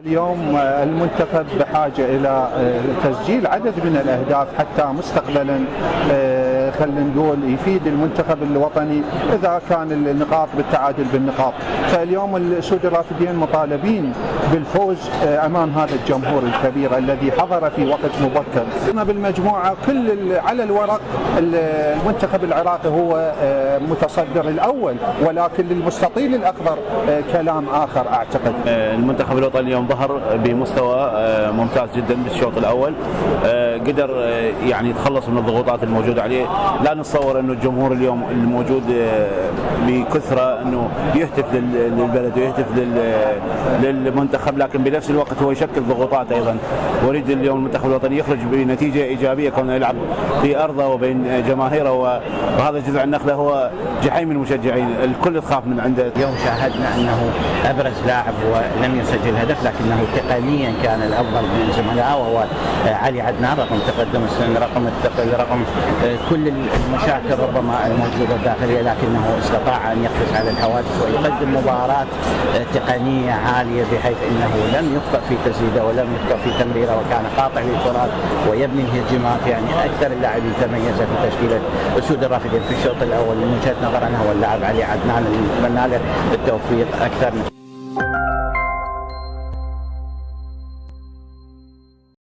اليوم المنتخب بحاجة إلى تسجيل عدد من الأهداف حتى مستقبلا خلينا نقول يفيد المنتخب الوطني إذا كان النقاط بالتعادل بالنقاط. فاليوم الأسود الرافدين مطالبين بالفوز أمام هذا الجمهور الكبير الذي حضر في وقت مبكر. بالمجموعة على الورق المنتخب العراقي هو متصدر الأول، ولكن للمستطيل الأخضر كلام آخر أعتقد. المنتخب الوطني اليوم ظهر بمستوى ممتاز جدا بالشوط الأول، قدر يعني يتخلص من الضغوطات الموجودة عليه. لا نتصور أنه الجمهور اليوم الموجود بكثرة أنه يهتف للبلد ويهتف للمنتخب، لكن بنفس الوقت هو يشكل ضغوطات أيضا. وريد اليوم المنتخب الوطني يخرج بنتيجة إيجابية كونه يلعب في أرضه وبين جماهيره، وهذا جذع النخلة هو جحيم المشجعين، الكل تخاف من عنده. اليوم شاهدنا أنه أبرز لاعب ولم يسجل هدف، لكنه تقنيا كان الأفضل من زملائه وهو علي عدنان، رقم تقدم السن، رقم الثقل، رقم كل المشاكل ربما الموجودة الداخلية، لكنه استطاع أن يقفز على الحوادث ويقدم مباراة تقنية عالية، بحيث أنه لم يخطئ في تسديده ولم يخطئ في تمريره، وكان قاطع للكرات ويبني الهجمات. يعني أكثر اللاعبين تميز في تشكيلة أسود الرافدين في الشوط الأول من وجهة نظر أنه هو اللاعب علي عدنان، اللي نتمنى له التوفيق أكثر.